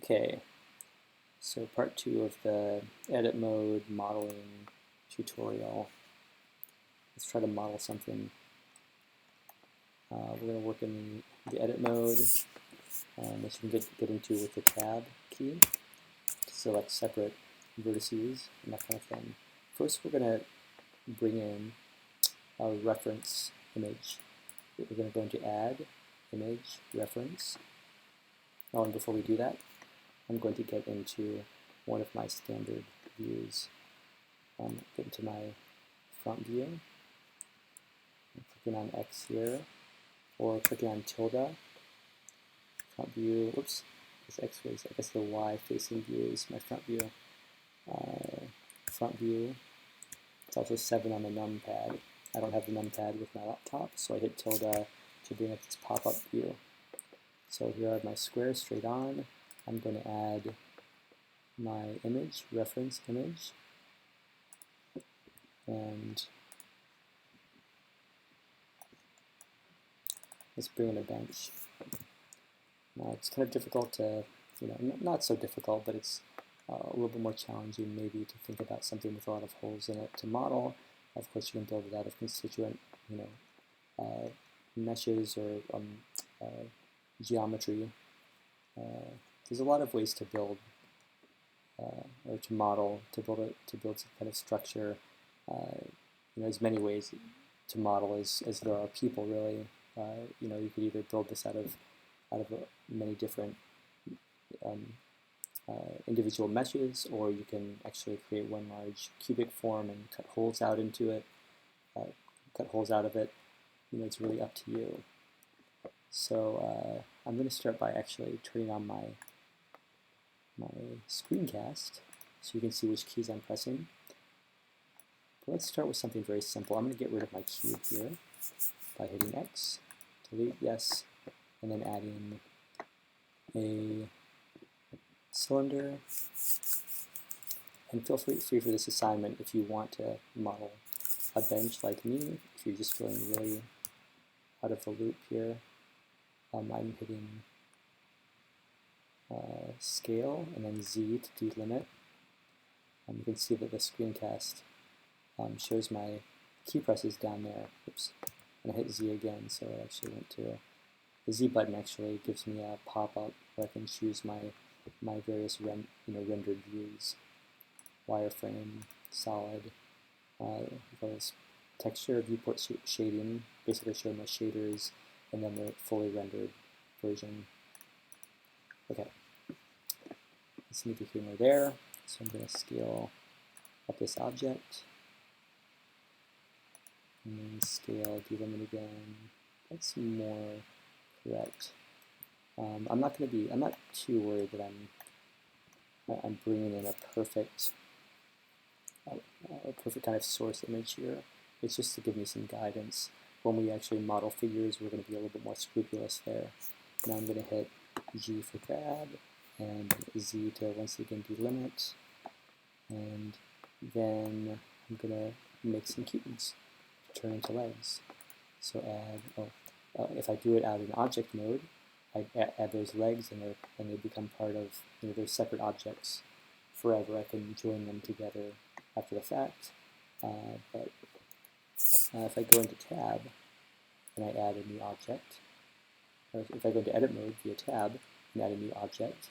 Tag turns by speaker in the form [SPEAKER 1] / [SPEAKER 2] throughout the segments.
[SPEAKER 1] Okay, so part 2 of the edit mode modeling tutorial. Let's try to model something. We're going to work in the edit mode, which you can get into with the tab key to select separate vertices and that kind of thing. First, we're going to bring in a reference image. We're going to go into Add, Image, Reference. Oh, and before we do that, I'm going to get into one of my standard views. Get into my front view. I'm clicking on X here, or clicking on tilde. Front view, whoops, it's X rays. I guess the Y facing view is my front view. Front view. It's also 7 on the numpad. I don't have the numpad with my laptop, so I hit tilde to bring up this pop-up view. So here I have my square straight on. I'm going to add my image, reference image, and let's bring in a bench. Now it's kind of difficult to, not so difficult, but it's a little bit more challenging maybe to think about something with a lot of holes in it to model. Of course, you can build it out of constituent, meshes or geometry. There's a lot of ways to build or to model, to build some kind of structure. There's many ways to model as there are people, really. You could either build this out of many different individual meshes, or you can actually create one large cubic form and cut holes out into it, cut holes out of it. It's really up to you. So I'm going to start by actually turning on my screencast so you can see which keys I'm pressing. But let's start with something very simple. I'm going to get rid of my cube here by hitting X, delete, yes, and then adding a cylinder. And feel free for this assignment if you want to model a bench like me, if you're just feeling really out of the loop here. I'm hitting scale and then Z to delimit. You can see that the screencast shows my key presses down there. Oops. And I hit Z again, so it actually went to the Z button. Actually gives me a pop-up where I can choose my various rendered views: wireframe, solid, those texture, viewport shading, basically showing my shaders, and then the fully rendered version. Okay, it's neither here nor there, so I'm going to scale up this object, and then scale, delimit again. That's more correct. I'm not too worried that I'm bringing in a perfect kind of source image here. It's just to give me some guidance. When we actually model figures, we're going to be a little bit more scrupulous there. Now I'm going to hit G for grab, and Z to once again delimit, and then I'm going to make some cubes to turn into legs. So if I do it out in object mode, I add those legs, and they become part of, they're separate objects forever. I can join them together after the fact. But if I go into tab and I add a new object, or if I go into edit mode via tab and add a new object,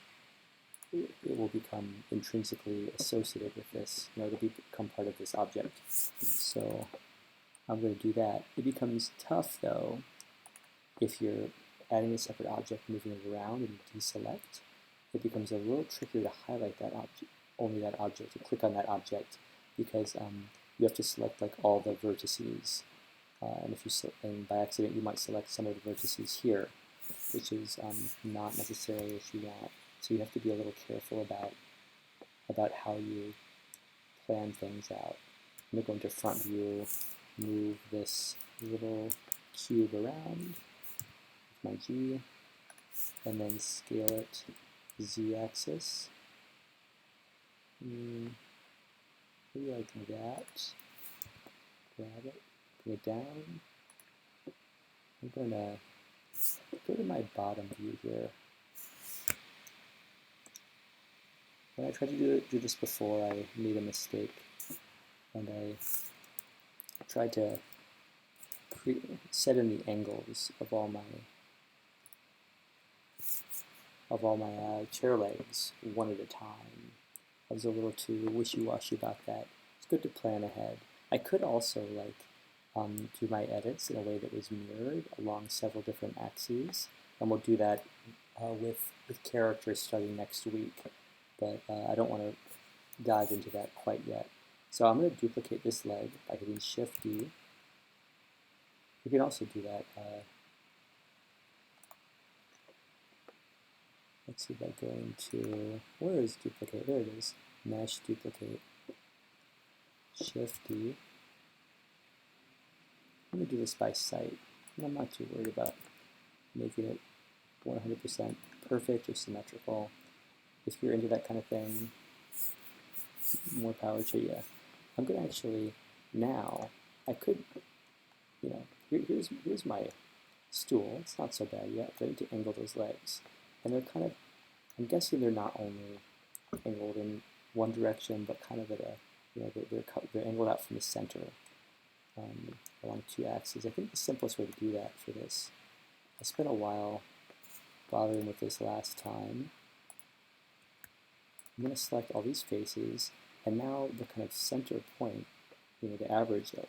[SPEAKER 1] it will become intrinsically associated with this. It'll become part of this object. So I'm going to do that. It becomes tough, though, if you're adding a separate object, moving it around, and deselect. It becomes a little trickier to highlight that object, only that object, to click on that object, because you have to select like all the vertices. And by accident, you might select some of the vertices here, which is not necessarily what you want. So you have to be a little careful about how you plan things out. I'm going to go into front view, move this little cube around with my G, and then scale it Z-axis. Maybe like that. Grab it, bring it down. I'm going to go to my bottom view here. when I tried to do this before, I made a mistake, and I tried to set in the angles of all my chair legs one at a time. I was a little too wishy-washy about that. It's good to plan ahead. I could also do my edits in a way that was mirrored along several different axes, and we'll do that with characters starting next week. But I don't want to dive into that quite yet. So I'm going to duplicate this leg by hitting Shift-D. You can also do that. Let's see, by going to, where is duplicate? There it is. Mesh duplicate. Shift-D. I'm going to do this by sight. And I'm not too worried about making it 100% perfect or symmetrical. If you're into that kind of thing, more power to you. I'm going to actually, now, I could, here's my stool. It's not so bad yet, but I need to angle those legs. And they're kind of, I'm guessing they're not only angled in one direction, but kind of at a, they're angled out from the center along two axes. I think the simplest way to do that for this, I spent a while bothering with this last time. I'm going to select all these faces, and now the kind of center point, the average of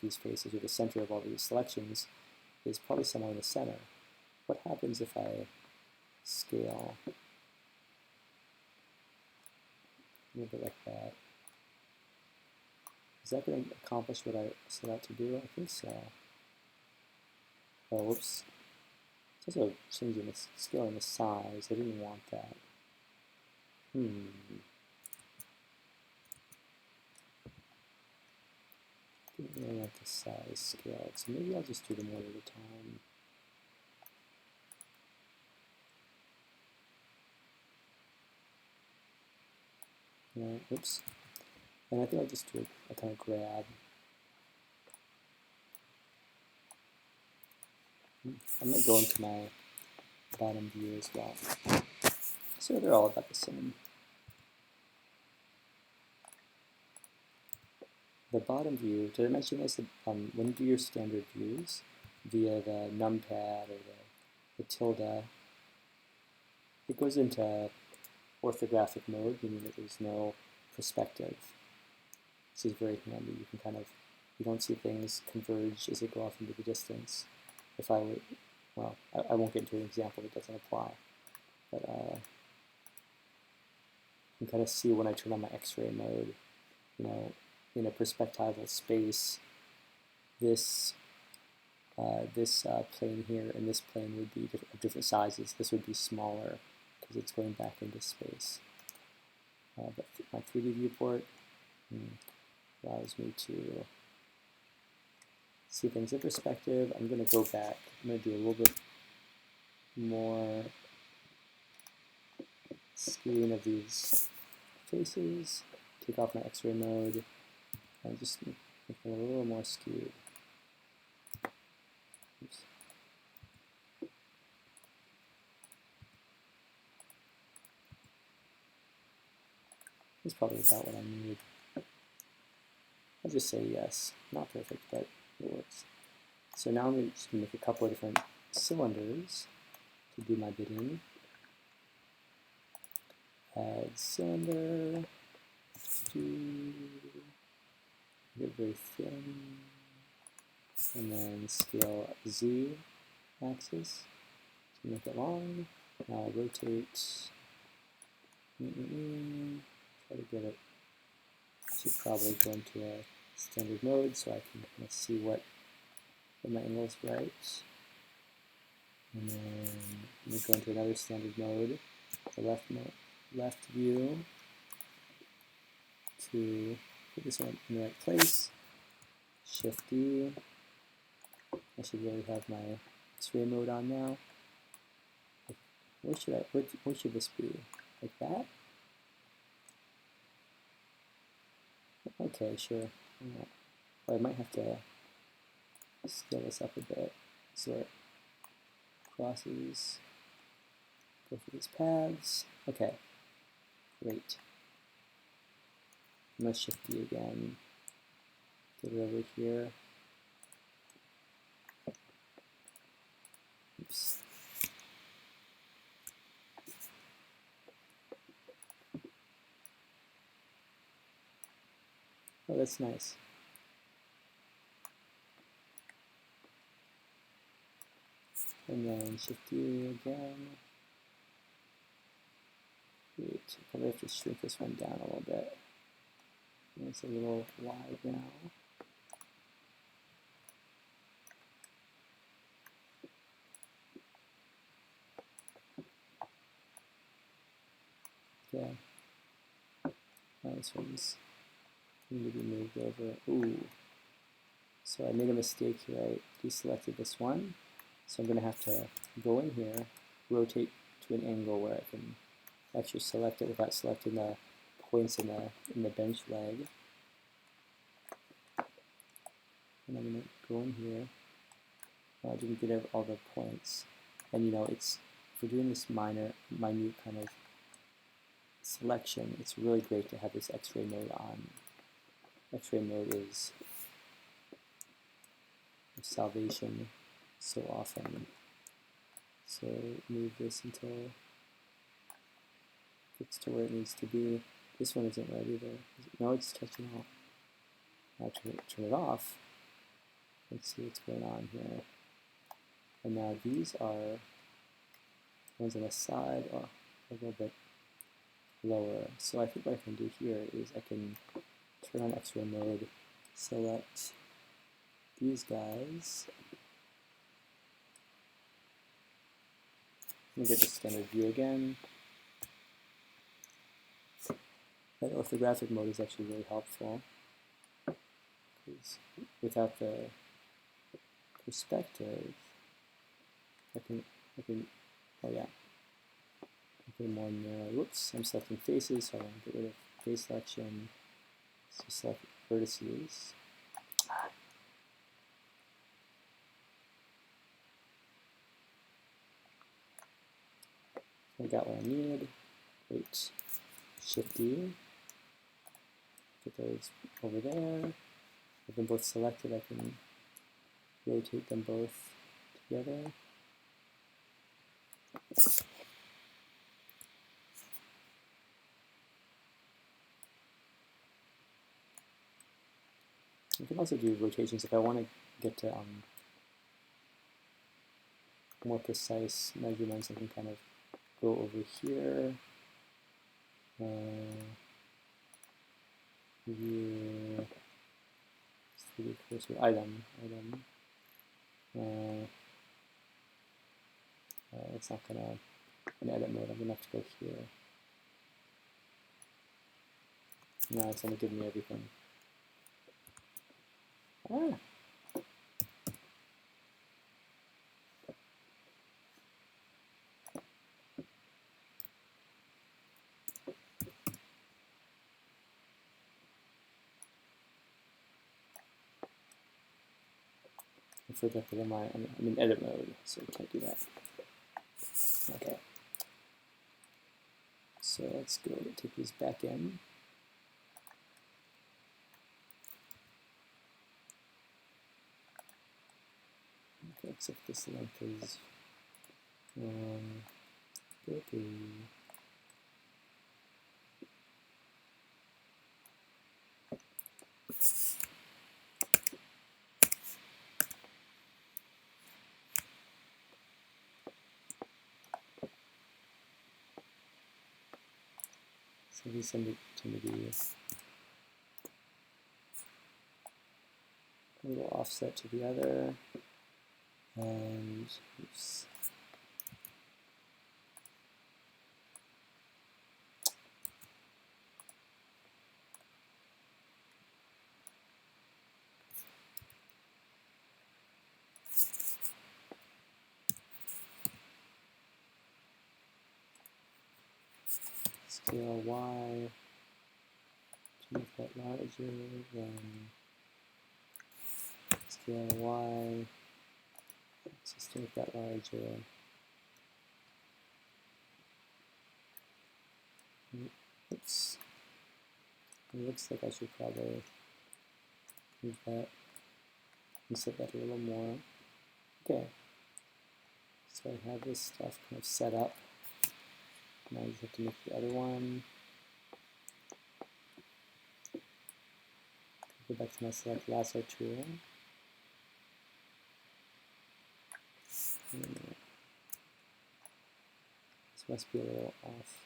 [SPEAKER 1] these faces, or the center of all these selections, is probably somewhere in the center. What happens if I scale a little bit like that? Is that going to accomplish what I set out to do? I think so. Oh, whoops. It's also changing the scaling the size. I didn't want that. Didn't really like the size scale, so maybe I'll just do them one at a time. Oops. And I think I'll just do a kind of grab. I'm going to go into my bottom view as well. So they're all about the same. The bottom view, did I mention this? When you do your standard views via the numpad or the tilde, it goes into orthographic mode, meaning that there's no perspective. This is very handy. You can kind of, you don't see things converge as they go off into the distance. If I would, well, I won't get into an example that doesn't apply, but you can kind of see when I turn on my X-ray mode, in a perspectival space, this plane here and this plane would be different sizes. This would be smaller because it's going back into space. But my 3D viewport allows me to see things in perspective. I'm going to go back. I'm going to do a little bit more skewing of these faces, take off my X-ray mode, and just make it a little more skewed. Oops. That's probably about what I need. I'll just say yes. Not perfect, but it works. So now I'm just going to make a couple of different cylinders to do my bidding. Add cylinder. Get very thin. And then scale Z axis to make it long. Now rotate. Try to get it to probably go into a standard mode so I can kind of see what my angle is right. And then we go into another standard mode, the left view, to put this one in the right place. Shift-D. I should really have my X-ray mode on now. Where should this be? Like that? Okay, sure. Well, I might have to scale this up a bit so it crosses both of these paths. Okay, great. I'm going to shift D again, get it over here. Oops. Oh, that's nice. And then shift D again. Great. I'm going to have to shrink this one down a little bit. It's a little wide now. Okay. Now this one's going to be moved over. Ooh. So I made a mistake here. I deselected this one. So I'm going to have to go in here, rotate to an angle where I can actually select it without selecting the points in the bench leg. And I'm going to go in here. I didn't get all the points. And you know, it's for doing this minute kind of selection, it's really great to have this X-ray mode on. X-ray mode is salvation so often. So move this until it gets to where it needs to be. This one isn't ready though. No, it's touching off. Now turn it off. Let's see what's going on here. And now these are ones on the side are a little bit lower. So I think what I can do here is I can turn on X-ray mode, select these guys. Let me get the standard view again. That orthographic mode is actually really helpful, because without the perspective, I can, oh yeah, I can more narrow. Whoops, I'm selecting faces, so I want to get rid of face selection. So select vertices. I got what I need. Great. Shift D. Get those over there. With them both selected, I can rotate them both together. You can also do rotations if I want to get to more precise measurements. I can kind of go over here. View 3D cursor item. It's not gonna in edit mode. I'm gonna have to go here. No, it's gonna give me everything. Ah. I forgot that I'm in edit mode, so I can't do that. Okay. So let's go take these back in. Okay, except this length is okay. So these tend to be a little offset to the other, and oops. Scale Y to make that larger, then scale Y just to make that larger. Oops. It looks like I should probably move that and set that here a little more. Okay, so I have this stuff kind of set up. Now I just have to make the other one. Go back to my select lasso tool. This must be a little off.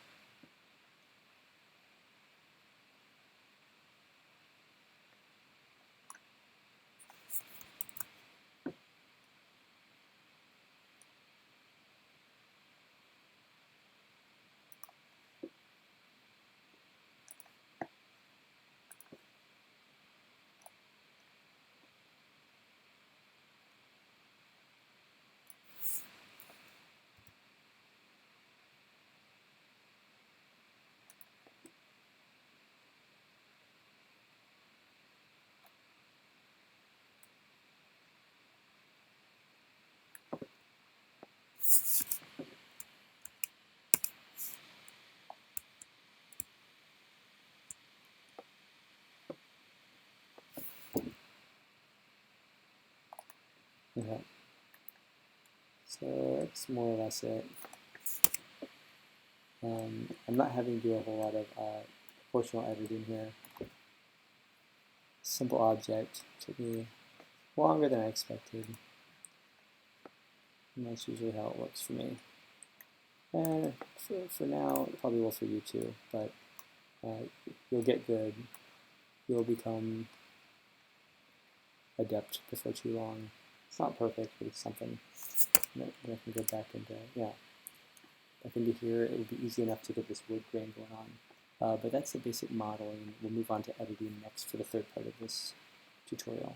[SPEAKER 1] Okay. So that's more or less it. I'm not having to do a whole lot of proportional editing here. Simple object took me longer than I expected. And that's usually how it works for me. And for now, it probably will for you too, but you'll get good. You'll become adept before too long. It's not perfect, but it's something that I can go back into, back into here. It would be easy enough to get this wood grain going on. But that's the basic modeling. We'll move on to editing next for the third part of this tutorial.